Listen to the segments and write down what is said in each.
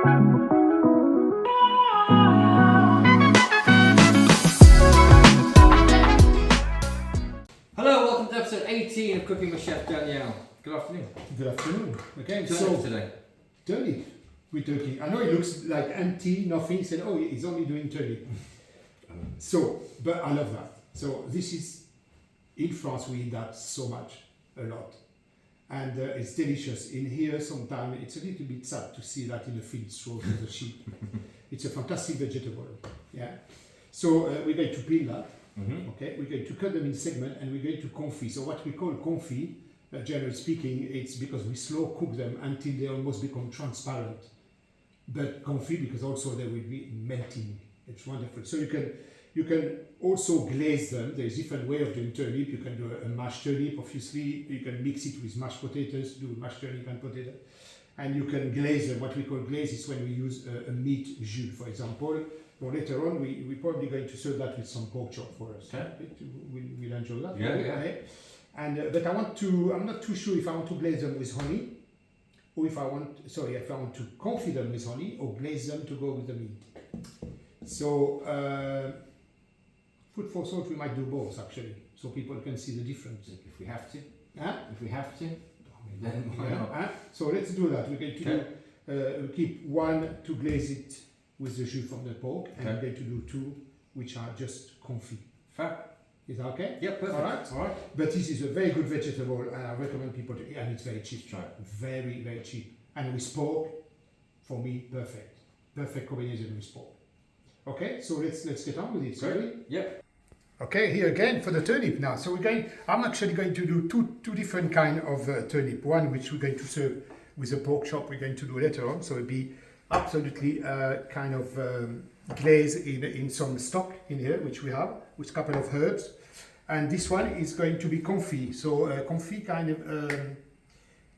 Hello, welcome to episode 18 of Cooking with Chef Danielle. Good afternoon. Good afternoon. Okay, So today. turnip. We're talking. I know it looks like empty, nothing. He said, oh, he's only doing turnip. So, but I love that. So this is, in France we eat that so much, a lot. And it's delicious. In here sometimes it's a little bit sad to see that in the field through the sheep. It's a fantastic vegetable. Yeah. So we're going to peel that. Okay, we're going to cut them in segments and we're going to confit. So what we call confit, generally speaking, it's because we slow cook them until they almost become transparent. But confit because also they will be melting. It's wonderful. So you can also glaze them. There's different way of doing turnip. You can do a mashed turnip, obviously. You can mix it with mashed potatoes, do mashed turnip and potato. And you can glaze them. What we call glaze is when we use a meat jus, for example. Well, later on, we're probably going to serve that with some pork chop for us. Okay. We'll enjoy that. Yeah. And but I'm not too sure if I want to glaze them with honey, or if I want to confit them with honey, or glaze them to go with the meat. So, food for thought, we might do both actually, so people can see the difference. If we have to. Huh? If we have to, then why not? Huh? So let's do that. We're going to do, keep one to glaze it with the jus from the pork, and we're going to do two which are just confit. Fair. Is that okay? Yeah, perfect. All right. But this is a very good vegetable, and I recommend people to eat. And it's very cheap. Try it. Very, very cheap. And with pork, for me, perfect. Perfect combination with pork. Okay, so let's get on with it. Sorry. Yep. Okay, here again for the turnip now. So I'm actually going to do two different kind of turnip. One which we're going to serve with a pork chop. We're going to do later on. So it'll be absolutely kind of glaze in some stock in here, which we have, with a couple of herbs. And this one is going to be confit. So confit kind of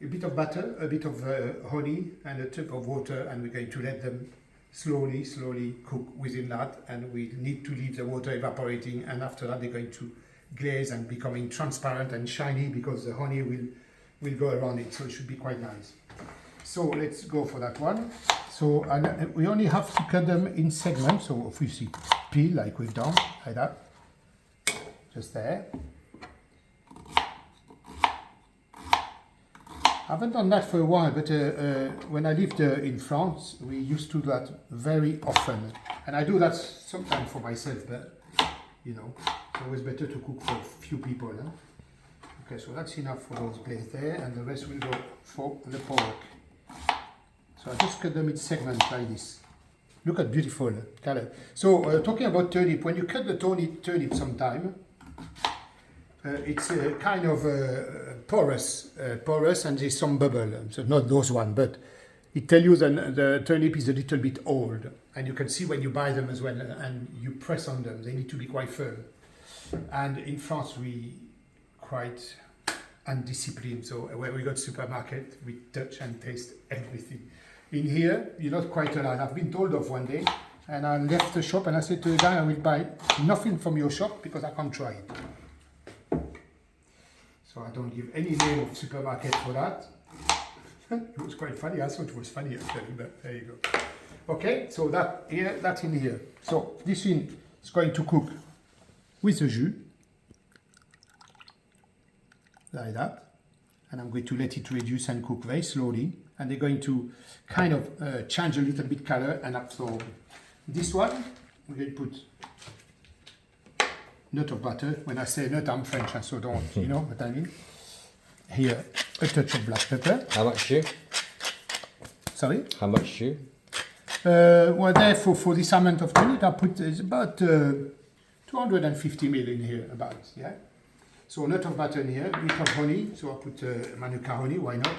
a bit of butter, a bit of honey, and a tip of water, and we're going to let them slowly cook within that, and we need to leave the water evaporating, and after that they're going to glaze and becoming transparent and shiny because the honey will go around it, so it should be quite nice. So let's go for that one. So and we only have to cut them in segments, so obviously peel like we've done, like that, just there. I haven't done that for a while, but when I lived in France, we used to do that very often. And I do that sometimes for myself, but you know, it's always better to cook for a few people. Huh? Okay, so that's enough for those blades there, and the rest will go for the pork. So I just cut them in segments like this. Look at beautiful color. So talking about turnip, when you cut the turnip sometime, it's kind of porous, and there's some bubble. So not those one, but it tells you that the turnip is a little bit old, and you can see when you buy them as well, and you press on them, they need to be quite firm. And in France, we quite undisciplined. So when we go to supermarket, we touch and taste everything. In here, you're not quite allowed. I've been told of one day, and I left the shop and I said to the guy, I will buy nothing from your shop because I can't try it. So I don't give any name of supermarket for that. It was quite funny. I thought it was funny actually, but there you go. Okay, so that's in here. So this thing is going to cook with the jus, like that. And I'm going to let it reduce and cook very slowly. And they're going to kind of change a little bit color and absorb. This one, we're going to put nut of butter. When I say nut, I'm French, so don't, you know what I mean? Here, a touch of black pepper. How much jus? Sorry? How much jus? Well, there for this amount of turnip, I put about 250 ml in here, about, yeah? So a nut of butter in here, a bit of honey, so I put Manuka honey, why not?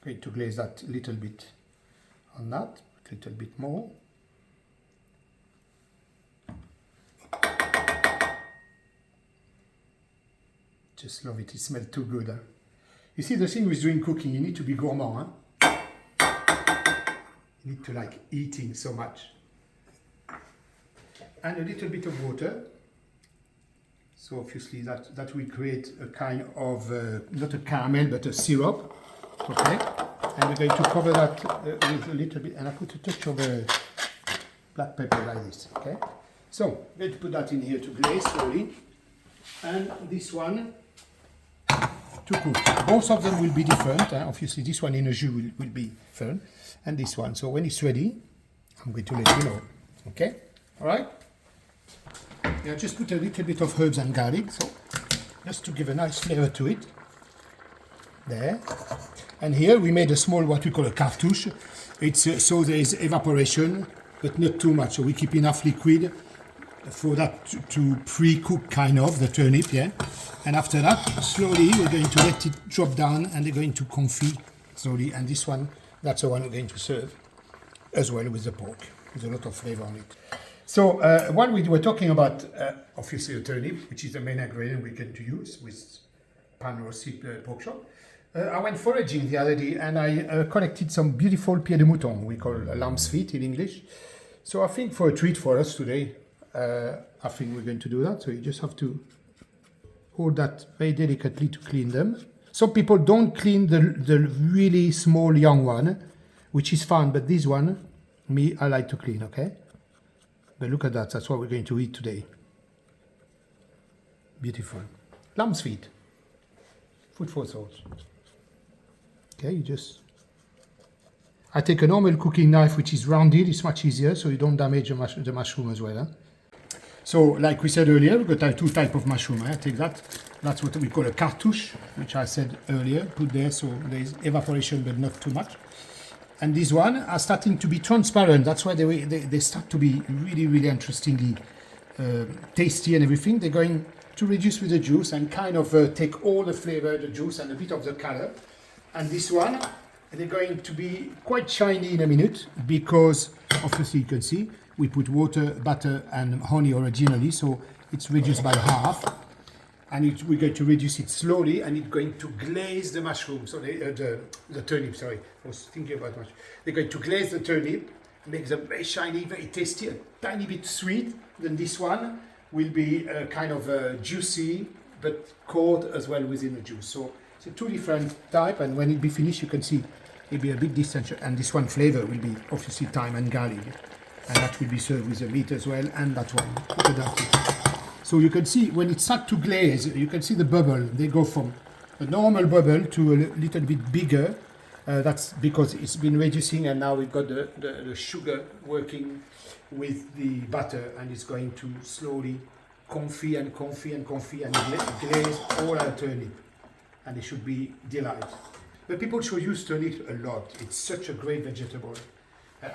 Going to glaze that a little bit on that, a little bit more. Just love it, it smells too good. Huh? You see, the thing with doing cooking, you need to be gourmand. Huh? You need to like eating so much. And a little bit of water. So obviously that will create a kind of, not a caramel, but a syrup, okay? And we're going to cover that with a little bit, and I put a touch of black pepper like this, okay? So, I'm going to put that in here to glaze slowly. And this one to cook. Both of them will be different. Obviously, this one in a jus will be firm, and this one. So when it's ready, I'm going to let you know. Okay? All right? Yeah, just put a little bit of herbs and garlic, so just to give a nice flavor to it. There. And here we made a small, what we call a cartouche. It's so there is evaporation, but not too much. So we keep enough liquid for that to pre-cook kind of the turnip, yeah. And after that, slowly we're going to let it drop down, and they're going to confit slowly. And this one, that's the one we're going to serve as well with the pork. There's a lot of flavor on it. So while we were talking about obviously a turnip, which is the main ingredient we're going to use with pan-roasted pork chop, I went foraging the other day, and I collected some beautiful pied de mouton, we call lamb's feet in English. So I think for a treat for us today, I think we're going to do that. So you just have to hold that very delicately to clean them. Some people don't clean the really small young one, which is fine, but this one, me, I like to clean, okay? But look at that, that's what we're going to eat today. Beautiful. Lamb's feet. Food for thought. Okay, you just... I take a normal cooking knife which is rounded, it's much easier, so you don't damage the mushroom as well. Huh? So, like we said earlier, we've got two types of mushroom. I take that. That's what we call a cartouche, which I said earlier. Put there so there is evaporation, but not too much. And these one are starting to be transparent. That's why they start to be really, really interestingly tasty and everything. They're going to reduce with the juice and kind of take all the flavor, the juice, and a bit of the color. And this one, they're going to be quite shiny in a minute because, obviously, you can see we put water, butter, and honey originally, so it's reduced by half. And we're going to reduce it slowly, and it's going to glaze the mushroom. So the turnip, sorry, I was thinking about mushroom. They're going to glaze the turnip, make them very shiny, very tasty, a tiny bit sweet. Then this one will be kind of juicy, but cold as well within the juice. So it's a two different type, and when it be finished, you can see it'll be a bit distant. And this one flavor will be obviously thyme and garlic, and that will be served with the meat as well. And that one, look at that. So you can see when it starts to glaze, you can see the bubble. They go from a normal bubble to a little bit bigger. That's because it's been reducing, and now we've got the sugar working with the butter, and it's going to slowly confit and glaze all our turnip, and it should be delight. But people should use turnip a lot. It's such a great vegetable.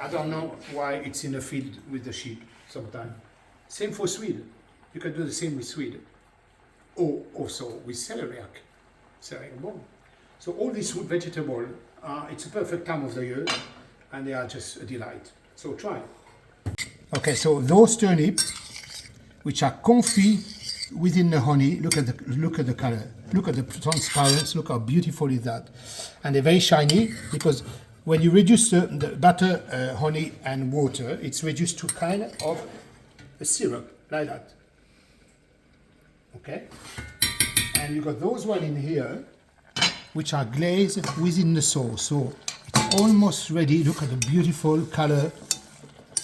I don't know why it's in the field with the sheep sometimes. Same for Swede. You can do the same with Swede. Or also with celeriac. So all these root vegetables, it's a perfect time of the year, and they are just a delight. So try. Okay, so those turnips, which are confit within the honey, look at the color, look at the transparency, look how beautiful is that. And they're very shiny because when you reduce the butter, honey and water, it's reduced to kind of a syrup, like that. Okay? And you got those one in here, which are glazed within the sauce. So it's almost ready. Look at the beautiful color,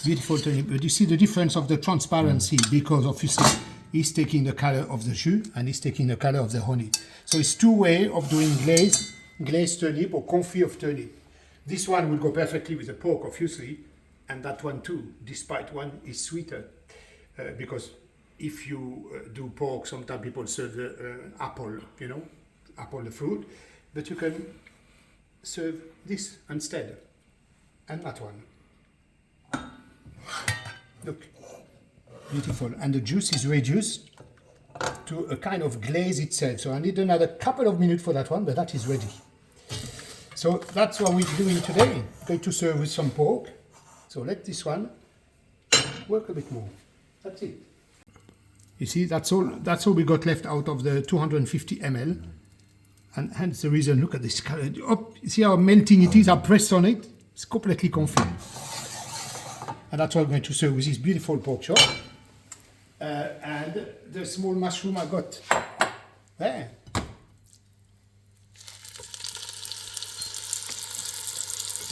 beautiful turnip. But you see the difference of the transparency because obviously he's taking the color of the jus and he's taking the color of the honey. So it's two ways of doing glazed turnip or confit of turnip. This one will go perfectly with the pork, obviously, and that one too, despite one is sweeter. Because if you do pork, sometimes people serve the apple, apple the fruit, but you can serve this instead, and that one. Look, beautiful, and the juice is reduced to a kind of glaze itself. So I need another couple of minutes for that one, but that is ready. So that's what we're doing today. Going to serve with some pork. So let this one work a bit more. That's it. You see, that's all we got left out of the 250 ml. And hence the reason, look at this color. Oh, see how melting it is? I pressed on it. It's completely confit. And that's what I'm going to serve with this beautiful pork chop. and the small mushroom I got there.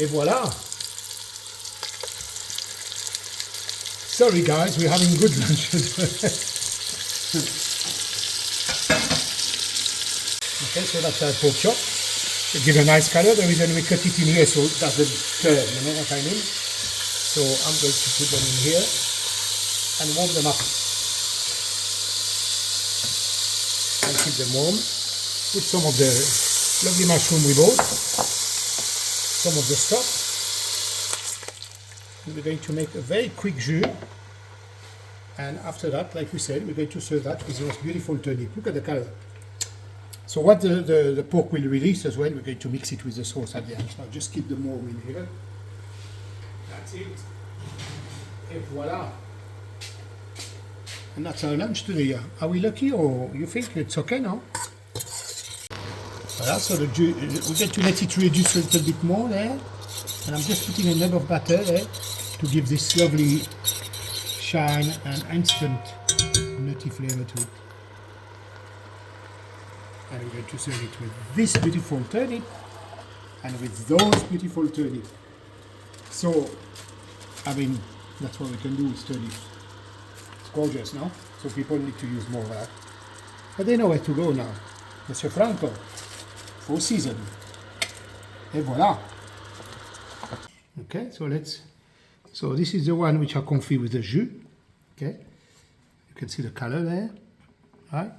Et voilà. Sorry guys, we're having good lunch. Okay, so that's our pork chop. To give a nice color, the reason we cut it in here so it doesn't turn, you know what I mean? So I'm going to put them in here and warm them up. And keep them warm. Put some of the lovely mushroom we bought, some of the stock. And we're going to make a very quick jus. And after that, like we said, we're going to serve that with those beautiful turnip. Look at the color. So what the pork will release as well, we're going to mix it with the sauce at the end. So I'll just keep them warm in here. That's it. Et voila. And that's our lunch today. Are we lucky or you think it's okay now? Voilà, so we're going to let it reduce a little bit more there. And I'm just putting a nub of butter there to give this lovely shine and instant nutty flavor to it. And we're going to serve it with this beautiful turnip and with those beautiful turnips. So, I mean, that's what we can do with turnips. It's gorgeous, no? So people need to use more of that. But they know where to go now. Monsieur Franco, 4 seasons. Et voilà. Okay, so this is the one which I confit with the jus. Okay, you can see the color there, right?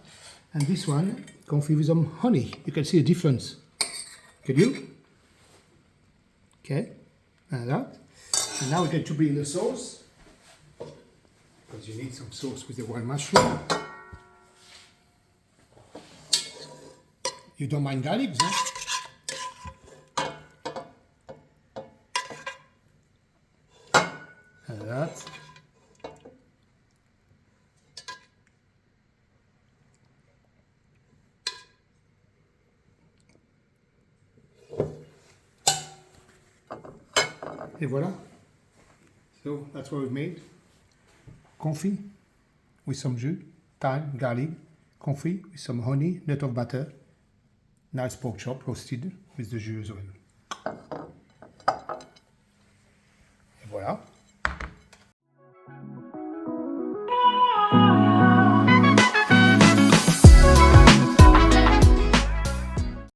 And this one confit with some honey. You can see the difference. Can you? Okay, like that. And now we're going to bring the sauce, because you need some sauce with the wild mushroom. You don't mind garlic, huh? Like that. Et voilà. So that's what we've made. Confit with some jus, thyme, garlic, confit with some honey, nut of butter, nice pork chop roasted with the jus as well.